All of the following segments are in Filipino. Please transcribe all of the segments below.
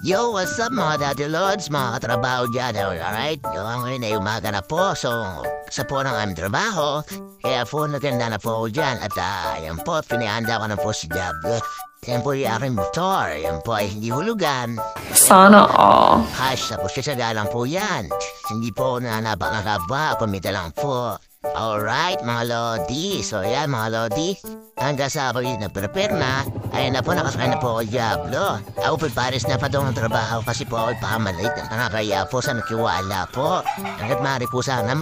Yo, what's up mga Daddy Lords, mga katrabaho dyan, alright? Yo, ngayon ay umaga na po, so sa po ng aming trabaho, kaya po naganda na po ako dyan, at yan po, pinihanda ko na po si Diablo. Yan po yung aking motor, yan po ay hindi hulugan. Sana all. Hash, tapos kasaga lang po yan. Hindi po nanabak ng kaba, kumita lang po. Alright mga Lodi, so yan mga Lodi, hanggang sa ako yung nag-prepare na, ay na po nakasakay na po ako Diablo. Ako po pares na pa doon ang trabaho kasi po ako pamalit na nakakaya po sa nakiwala po. Hanggat maaari po sana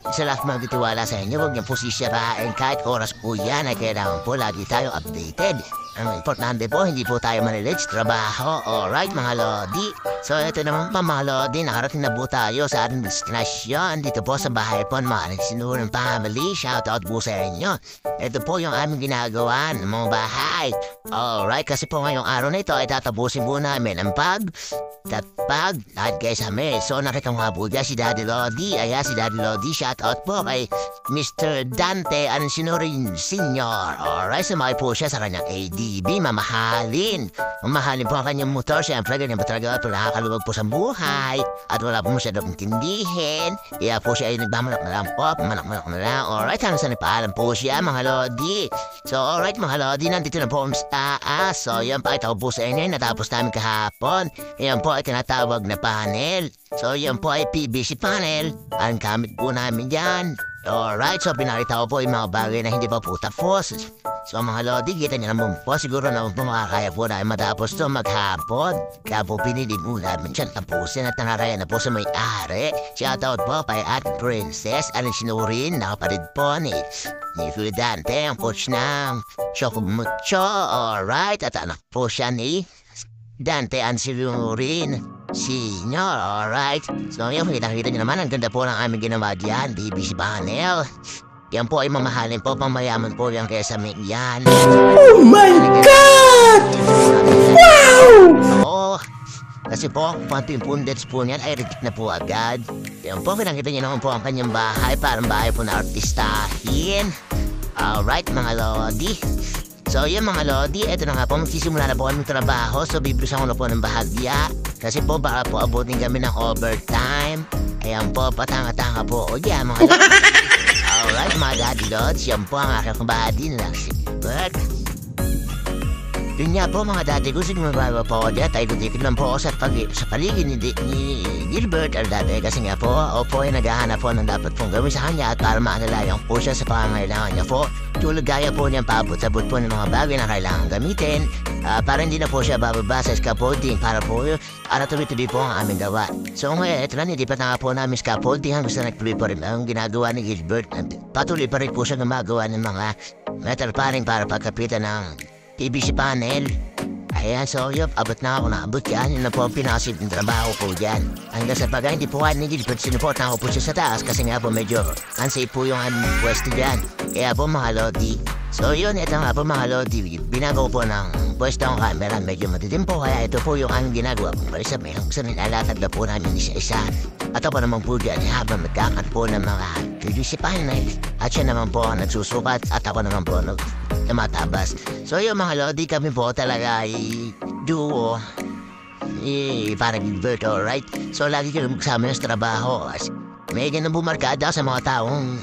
sa lahat magtitiwala sa inyo, huwag niyo po sisirain kahit oras po yan ay kailangan po lagi tayo updated. Ang importante po, hindi po tayo manilit sa trabaho. Alright mga Lodi. So ito naman pa mga Lodi, nakarating na po tayo sa ating destinasyon dito po sa bahay po ng mga nagsinurang family. Shoutout po sa inyo. Ito po yung aming ginagawa ng mga bahay. Alright, kasi po ngayong araw na ito ay tatapusin po namin ang tatpag lahat kayo sa amin. So nakita mo nga po dyan si Daddy Lodi. Ayan si Daddy Lodi, shoutout po kay Mr. Dante Ansinurin Sr. Alright, sumay po siya sa kanyang ADB, mamahalin. Mamahalin po ang kanyang motor. Siyempre, ganyan po talaga ito nakakaluwag po sa buhay. At wala po masyadong intindihin. Kaya po siya ay nagmamalak na lang po. Mamalak na lang. Alright, hanggang sa nagpaalam po siya, mga Lodi. So, alright, mga Lodi, nandito na po ang taas. So, yan pa, ito po sa inyo. Natapos namin kahapon. Yan po ay tinatawag na panel. So, yan po ay PVC panel. Ang gamit po namin yan. Alright, so pinakita ko po yung mga bagay na hindi pa po tapos. So mga Lodi, kita niyo naman po, siguro naman po makakaya po na matapos to maghapon. Kaya po pinili mo namin siya tapusin at nangaraya na po sa may-ari. Shoutout po kay Ate Princess, alin sinurin, nakaparid po ni Phil Dante, ang coach ng Choco Mucho. Alright, at anak po siya ni Dante Ansinurin Senior, alright. So yun, kita-kita nyo naman, ang ganda po ng aming ginawa dyan, BBC panel. Yan po ay mamahalin po, pamayaman po yan kaya sa amin yan. Oh my God! Wow! Oo, kasi po, pati yung pundits po niyan ay rigit na po agad. Yan po, pinakita nyo naman po ang kanyang bahay, parang bahay po na artistahin. Alright mga Lodi. So yun mga Lodi, eto na nga po, magsisimula na po kami trabaho. So bibilisan ko na po ng bahagya. Kasi po baka po abutin kami ng overtime. Ayan po, patanga-tanga po. O yan mga Lodi. Alright mga Daddy Lods, yan po ang aking kabahadi na But yun nga po mga Daddy, gusto nyo magbawa po ako dyan. Tayo dikit lang po ako sa paligid ni Gilbert Aldate. Kasi nga po, ako po ay naghahanap po ng dapat pong gawin sa kanya. At para maanalayan po siya sa pangangailangan niya po. Tulad gaya po niyang paabot-sabot po ng mga bagay na kailangan gamitin. Para hindi na po siya bababa sa scaffolding. Para po tuloy-tuloy po ang aming gawa. So ngayon, ito na, hindi pa na po namin scaffolding. Hanggang sa nagtuloy po rin ang ginagawa ni Gilbert. Patuloy pa rin po siya gumagawa ng mga metal paring para pagkapitan ng PVC panel. Ayan, so yun, abot na ako naabot yan. Yun na po ang pinasid ng trabaho ko dyan. Hanggang sa pagka hindi po kaya ni Gilbert, sinuport na ako po siya sa taas kasi nga po medyo unsafe po yung pwesto dyan. Kaya po mga Lodi. So yun, ito nga po mga Lodi, binago po ng pwesto ang camera. Medyo matitim po, kaya ito po yung ang ginagawa po. Marisa may hanggang sa nilalatag na po namin isa-isa. At ako naman po dyan, habang magkakat po ng mga PVC panel. At siya naman po ang nagsusukat at ako naman po tumatabas. So yung mga Lodi, kami po talaga ay duo. Parang Gilbert, alright? So lagi kayo magsama sa trabaho. May ganun bumarkada sa mga taong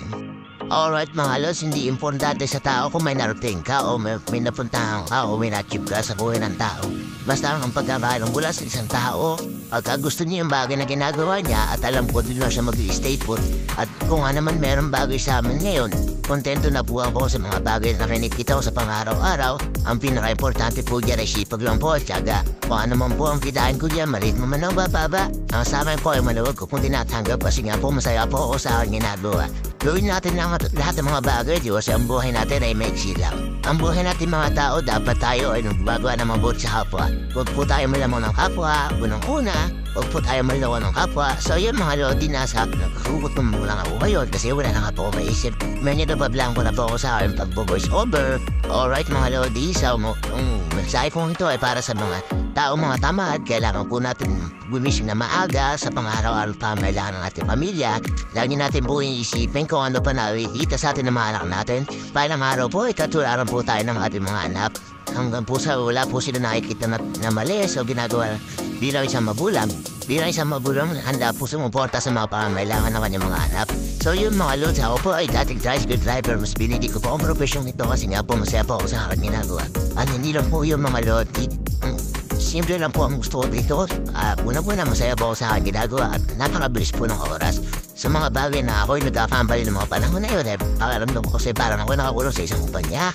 alright mga Lods, hindi importante sa tao kung may narating ka o may napuntahan ka o may na-achieve ka sa buhay ng tao. Basta ang pagkakalang mula sa isang tao, pagka gusto niya yung bagay na ginagawa niya at alam ko din na siya mag-stay put. At kung nga naman meron bagay sa amin ngayon, kontento na po ako sa mga bagay na kinikita ko sa pang-araw-araw. Ang pinaka-importante po dyan ay sipag lang po at syaga. Kung ano man po ang kitaan ko dyan, maliit mo man o bababa. Ang sa amin po ay maluwag ko kung tinatanggap kasi nga po masaya po ako sa aking ginagawa. Gawin natin lahat ng mga bagay, di ba? Kasi ang buhay natin ay maiksi lang. Ang buhay natin mga tao, dapat tayo ay nagbagawa ng mabuti sa kapwa. Huwag po tayo malamang ng kapwa, unang-una. Huwag po tayo malawan ng kapwa. So yun mga Lodi, nasa nagkakukot mo lang ako ngayon kasi wala na nga po ako maisip. Medyo nabablang ko na po ako sa aking pag-voice over. Alright mga Lodi, so mensahe kong ito ay para sa mga tao mga tamad. Kailangan po natin gumising na maaga sa pang-araw-araw pamailangan ng ating pamilya. Lagi natin po iisipin kung ano pa nakikita sa atin ng mga anak natin. Palang araw po, ikatularan po tayo ng ating mga anak. hanggang po sa wala po sila nakikita na mali. So ginagawa bilang isang magulang. Bilang isang magulang, handa po sumuporta sa mga pangangailangan ng kanyang mga anak. So yun mga lods, ako po ay dating tricycle driver. Mas binili ko po ang profesyon nito kasi nga po masaya po ako sa aking ginagawa. At hindi lang po yun mga lodi. Simple lang po ang gusto ko dito. Una-una masaya po ako sa aking ginagawa at napakabilis po ng oras. Sa mga bagay na ako'y nagkakambali ng mga panahon na yun, pakaramdam ko kasi parang ako nakakulong sa isang kumpanya.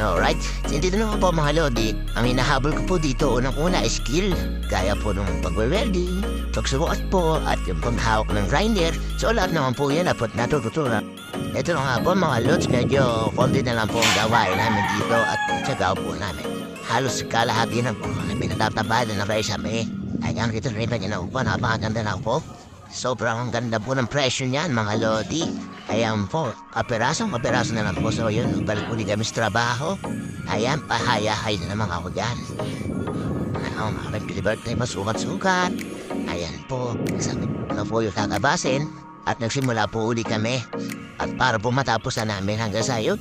Alright, dito naman po mga lodi, ang hinahabol ko po dito unang-una ay skill. Gaya po ng pag-welding, pagsubukat po, at yung paghawak ng grinder. So lahat naman po yan at natututunan. Ito na nga po mga lods, medyo konti na lang po ang gawain namin dito at tsagaw po namin. Halos kalahati na po kami natatabalan na kayo sa may. Ayan, kita rin na niya na upo, napakaganda na po. Sobrang ganda po ng presyo niyan mga lodi. Ayan po, kaperaso na lang po. So yun, balik po kami sa trabaho. Ayan, pahayahay na naman ako dyan. Happy birthday, masukat-sukat. Ayan po, sabi na po yung kakabasin. At nagsimula po uli kami. At para po matapos na namin hanggang sayo.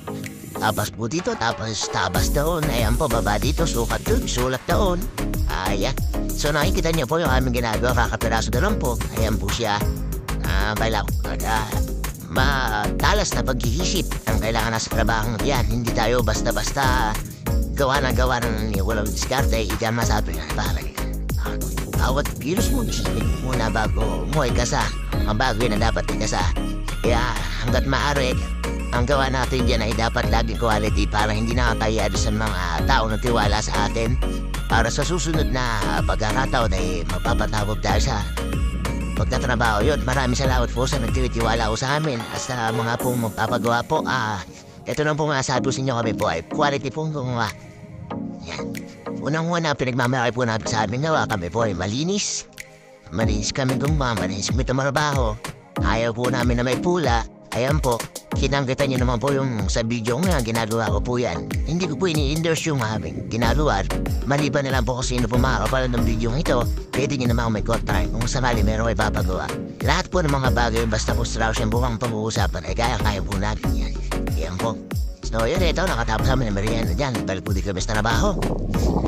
Tapos po dito, tapos tabas doon. Ayan po, baba dito, sukat doon, sulat doon. Ayan. So nakikita niyo po yung aming ginagawa, kakapiraso na lang po. Ayan po siya. Matalas na pag-iisip ang kailangan nasa trabaho yan. Hindi tayo basta-basta gawa ng walang diskarte. Iyan masabi na parang bawat virus mo, isipin muna bago mo ikasa ang bagay na dapat ikasa. Kaya hanggat maaari, ang gawa natin dyan ay dapat laging quality para hindi nakakayado sa mga tao na tiwala sa atin. Para sa susunod na pagkakataon ay mapapatawag dahil sa pagtatrabaho yun. Maraming salamat po sa nagtitiwala ko sa amin at sa mga pong magpapagawa po. Ito na po masasabi ko sa inyo, kami po ay quality pong gumawa. Yan. Unang-una pinagmamalaki po natin sa aming gawa, kami po ay malinis. Malinis kami gumawa, malinis kami tumarbaho. Ayaw po namin na may pula. Ayan po, kinanggitan niyo naman po yung sa video nga, ginagawa ko po yan. Hindi ko po ini-endorse yung aming ginagawa. Maliban na lang po kung sino po makakapala ng video ito, pwede niyo naman may contract kung sakali meron kayo papagawa. Lahat po ng mga bagay, basta po strauss yung bukang pag-uusapan, ay kaya po natin yan. Ayan po. So yun, ito, nakatapos kami ng merienda dyan. Balik po di kami sa trabaho.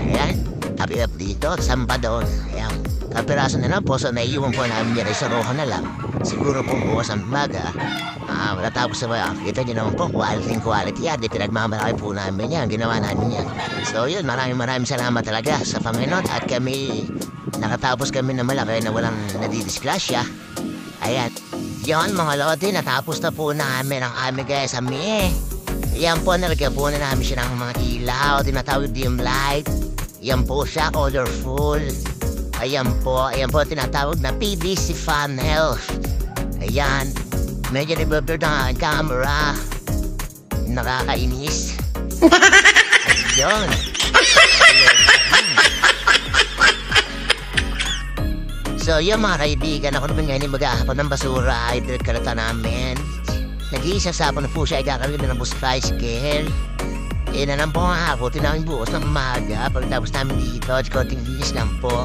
Ayan, happy up dito, sampa doon. Ayan, kapiraso na lang po, so naiiwan po namin yan ay sa roho na lang. Siguro po bukas ang maga. Natapos na ba, kita nyo naman po, quality yan. Di pinagmamalaki po namin yan, ginawa namin yan. So yun, maraming salamat talaga sa Panginoon. At kami, nakatapos kami na malaki na walang nadidisgrasya. Ayan, yun mga lodi, natapos na po namin ang aming guys ami. Yan po, nalagyan po na namin siya ng mga ilaw, tinatawag dim light. Yan po siya, colorful. Ayan po, tinatawag na PVC funnel. Ayan, medyo nababir na ang camera. Nakakainis. Ayun. So yun mga kaibigan, ako naman ngayon maghahapon ng basura. Ay kalata namin. Nag-iisang sapon na po siya ay kakaroon na ng bus tricycle. Na lang po nga ako, tinawin bukas ng umaga. Pagkatapos namin dito, konting linis lang po.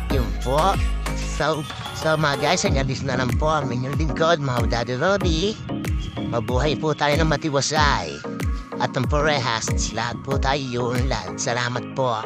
Yun po. So mga guys, hanggang na lang po ang inyong lingkod, mga Daddy Roddy. Mabuhay po tayo ng matiwasay. At ang parehas, lahat po tayo yun lahat. Salamat po.